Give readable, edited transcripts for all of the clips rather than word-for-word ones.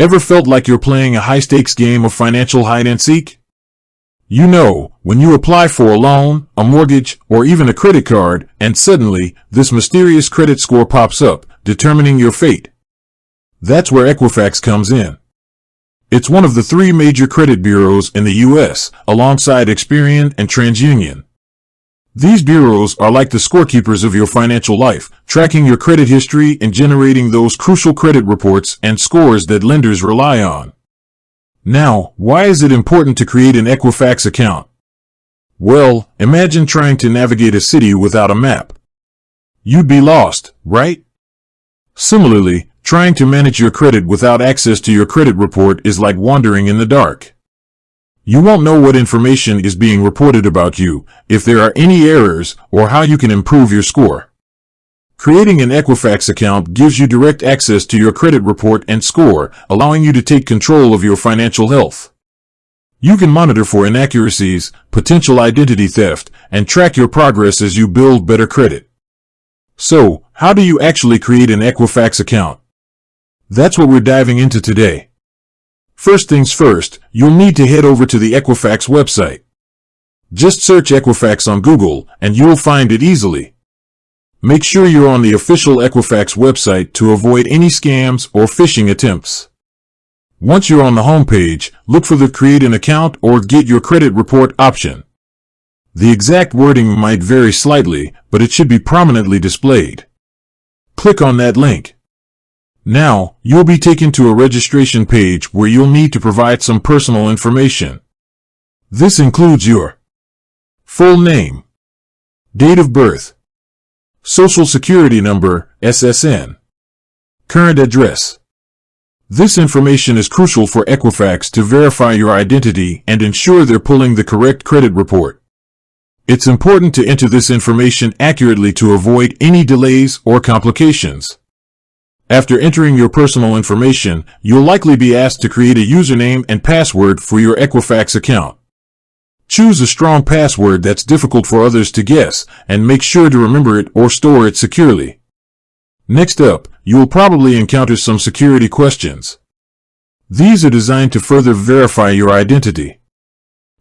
Ever felt like you're playing a high-stakes game of financial hide-and-seek? You know, when you apply for a loan, a mortgage, or even a credit card, and suddenly, this mysterious credit score pops up, determining your fate. That's where Equifax comes in. It's one of the three major credit bureaus in the U.S., alongside Experian and TransUnion. These bureaus are like the scorekeepers of your financial life, tracking your credit history and generating those crucial credit reports and scores that lenders rely on. Now, why is it important to create an Equifax account? Well, imagine trying to navigate a city without a map. You'd be lost, right? Similarly, trying to manage your credit without access to your credit report is like wandering in the dark. You won't know what information is being reported about you, if there are any errors, or how you can improve your score. Creating an Equifax account gives you direct access to your credit report and score, allowing you to take control of your financial health. You can monitor for inaccuracies, potential identity theft, and track your progress as you build better credit. So, how do you actually create an Equifax account? That's what we're diving into today. First things first, you'll need to head over to the Equifax website. Just search Equifax on Google, and you'll find it easily. Make sure you're on the official Equifax website to avoid any scams or phishing attempts. Once you're on the homepage, look for the Create an Account or Get Your Credit Report option. The exact wording might vary slightly, but it should be prominently displayed. Click on that link. Now, you'll be taken to a registration page where you'll need to provide some personal information. This includes your full name, date of birth, Social Security number, SSN, current address. This information is crucial for Equifax to verify your identity and ensure they're pulling the correct credit report. It's important to enter this information accurately to avoid any delays or complications. After entering your personal information, you'll likely be asked to create a username and password for your Equifax account. Choose a strong password that's difficult for others to guess, and make sure to remember it or store it securely. Next up, you will probably encounter some security questions. These are designed to further verify your identity.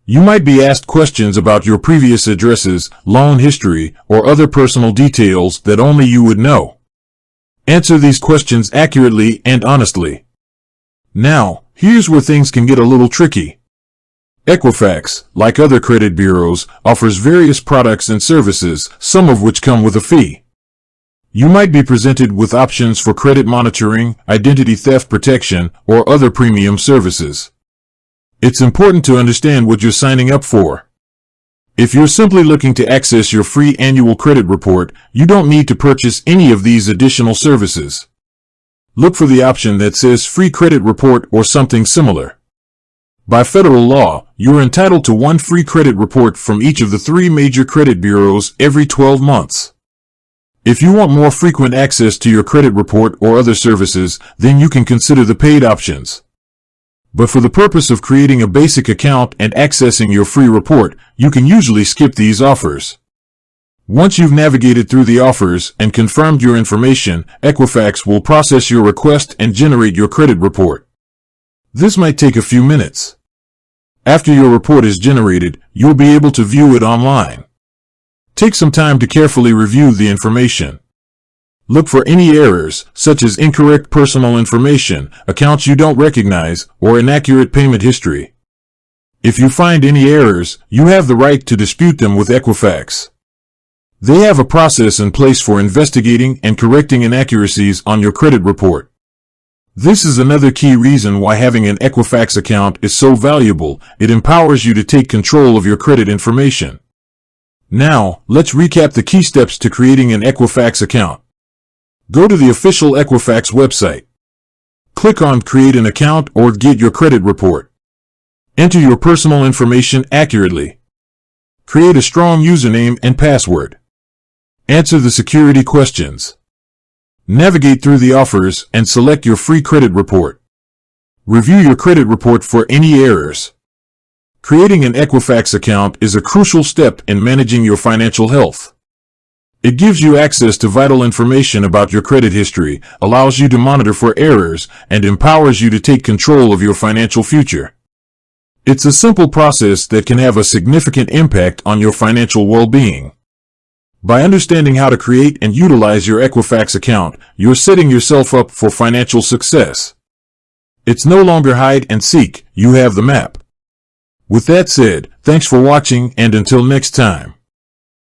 You might be asked questions about your previous addresses, loan history, or other personal details that only you would know. Answer these questions accurately and honestly. Now, here's where things can get a little tricky. Equifax, like other credit bureaus, offers various products and services, some of which come with a fee. You might be presented with options for credit monitoring, identity theft protection, or other premium services. It's important to understand what you're signing up for. If you're simply looking to access your free annual credit report, you don't need to purchase any of these additional services. Look for the option that says Free Credit Report or something similar. By federal law, you're entitled to one free credit report from each of the three major credit bureaus every 12 months. If you want more frequent access to your credit report or other services, then you can consider the paid options. But for the purpose of creating a basic account and accessing your free report, you can usually skip these offers. Once you've navigated through the offers and confirmed your information, Equifax will process your request and generate your credit report. This might take a few minutes. After your report is generated, you'll be able to view it online. Take some time to carefully review the information. Look for any errors, such as incorrect personal information, accounts you don't recognize, or inaccurate payment history. If you find any errors, you have the right to dispute them with Equifax. They have a process in place for investigating and correcting inaccuracies on your credit report. This is another key reason why having an Equifax account is so valuable. It empowers you to take control of your credit information. Now, let's recap the key steps to creating an Equifax account. Go to the official Equifax website. Click on Create an Account or Get Your Credit Report. Enter your personal information accurately. Create a strong username and password. Answer the security questions. Navigate through the offers and select your free credit report. Review your credit report for any errors. Creating an Equifax account is a crucial step in managing your financial health. It gives you access to vital information about your credit history, allows you to monitor for errors, and empowers you to take control of your financial future. It's a simple process that can have a significant impact on your financial well-being. By understanding how to create and utilize your Equifax account, you're setting yourself up for financial success. It's no longer hide and seek, you have the map. With that said, thanks for watching, and until next time.